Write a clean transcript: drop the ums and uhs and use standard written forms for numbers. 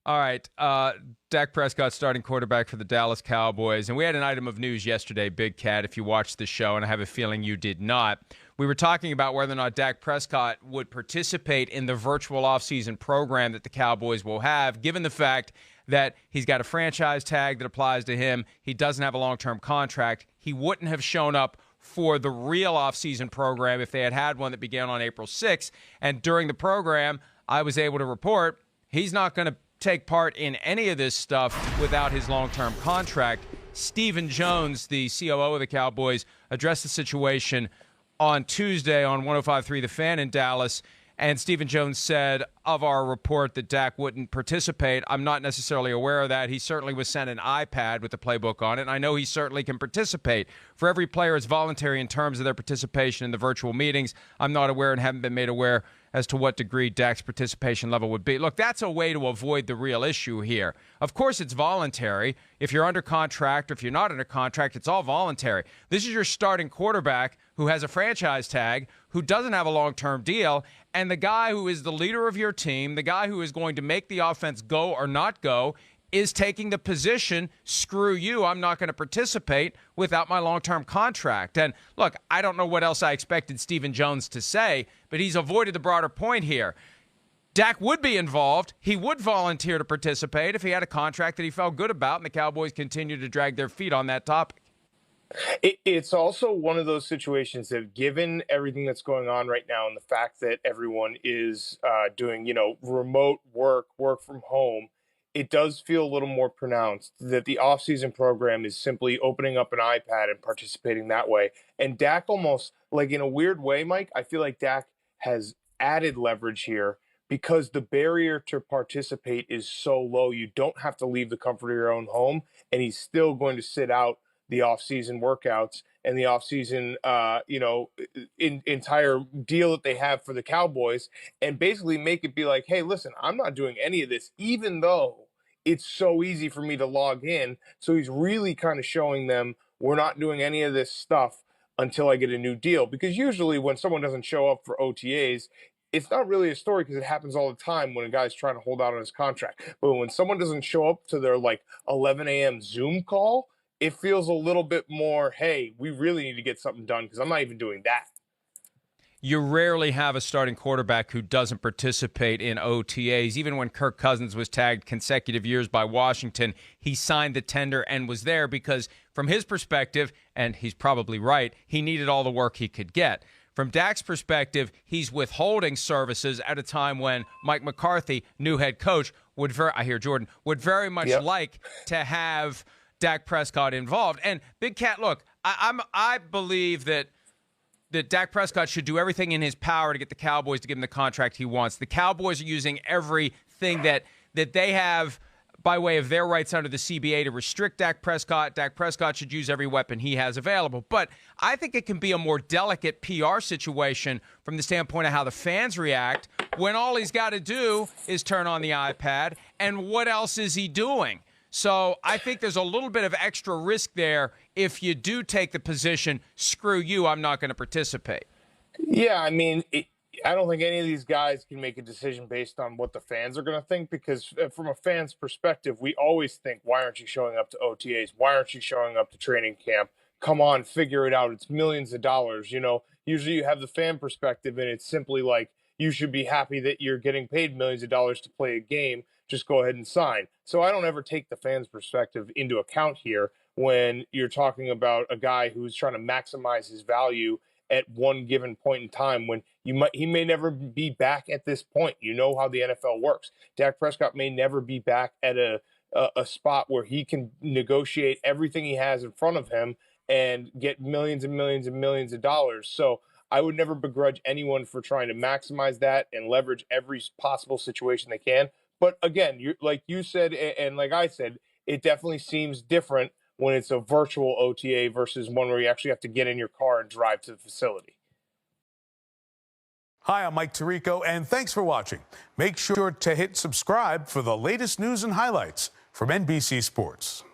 All right, Dak Prescott starting quarterback for the Dallas Cowboys. And we had an item of news yesterday, Big Cat, if you watched the show, and I have a feeling you did not. We were talking about whether or not Dak Prescott would participate in the virtual offseason program that the Cowboys will have, given the fact that he's got a franchise tag that applies to him. He doesn't have a long-term contract. He wouldn't have shown up for the real offseason program if they had had one that began on April 6th. And during the program, I was able to report he's not going to take part in any of this stuff without his long-term contract. Stephen Jones, the COO of the Cowboys, addressed the situation on Tuesday on 105.3 The Fan in Dallas. And Stephen Jones said of our report that Dak wouldn't participate, I'm not necessarily aware of that. He certainly was sent an iPad with the playbook on it, and I know he certainly can participate. For every player, it's voluntary in terms of their participation in the virtual meetings. I'm not aware and haven't been made aware as to what degree Dak's participation level would be. Look, that's a way to avoid the real issue here. Of course, it's voluntary. If you're under contract or if you're not under contract, it's all voluntary. This is your starting quarterback who has a franchise tag, who doesn't have a long-term deal, and the guy who is the leader of your team, the guy who is going to make the offense go or not go, is taking the position, screw you, I'm not going to participate without my long-term contract. And look, I don't know what else I expected Stephen Jones to say, but he's avoided the broader point here. Dak would be involved. He would volunteer to participate if he had a contract that he felt good about, and the Cowboys continue to drag their feet on that topic. It's also one of those situations that, given everything that's going on right now and the fact that everyone is doing, remote work from home, it does feel a little more pronounced that the offseason program is simply opening up an iPad and participating that way. And Dak almost, like in a weird way, Mike, I feel like Dak has added leverage here because the barrier to participate is so low. You don't have to leave the comfort of your own home, and he's still going to sit out the off-season workouts and the off-season, entire deal that they have for the Cowboys, and basically make it be like, hey, listen, I'm not doing any of this, even though it's so easy for me to log in. So he's really kind of showing them, we're not doing any of this stuff until I get a new deal. Because usually when someone doesn't show up for OTAs, it's not really a story because it happens all the time when a guy's trying to hold out on his contract. But when someone doesn't show up to their 11 a.m. Zoom call, it feels a little bit more, hey, we really need to get something done because I'm not even doing that. You rarely have a starting quarterback who doesn't participate in OTAs. Even when Kirk Cousins was tagged consecutive years by Washington, he signed the tender and was there because from his perspective, and he's probably right, he needed all the work he could get. From Dak's perspective, he's withholding services at a time when Mike McCarthy, new head coach, would very much like to have Dak Prescott involved. And Big Cat, look, I believe that Dak Prescott should do everything in his power to get the Cowboys to give him the contract he wants. The Cowboys are using everything that they have by way of their rights under the CBA to restrict Dak Prescott. Dak Prescott should use every weapon he has available. But I think it can be a more delicate PR situation from the standpoint of how the fans react when all he's got to do is turn on the iPad. And what else is he doing? So I think there's a little bit of extra risk there if you do take the position, screw you, I'm not going to participate. Yeah, I mean, I don't think any of these guys can make a decision based on what the fans are going to think, because from a fan's perspective, we always think, why aren't you showing up to OTAs? Why aren't you showing up to training camp? Come on, figure it out. It's millions of dollars. Usually you have the fan perspective, and it's simply like, you should be happy that you're getting paid millions of dollars to play a game. Just go ahead and sign. So I don't ever take the fans' perspective into account here when you're talking about a guy who's trying to maximize his value at one given point in time when he may never be back at this point. You know how the NFL works. Dak Prescott may never be back at a spot where he can negotiate everything he has in front of him and get millions and millions and millions of dollars. So I would never begrudge anyone for trying to maximize that and leverage every possible situation they can. But again, like you said, and like I said, it definitely seems different when it's a virtual OTA versus one where you actually have to get in your car and drive to the facility. Hi, I'm Mike Tirico, and thanks for watching. Make sure to hit subscribe for the latest news and highlights from NBC Sports.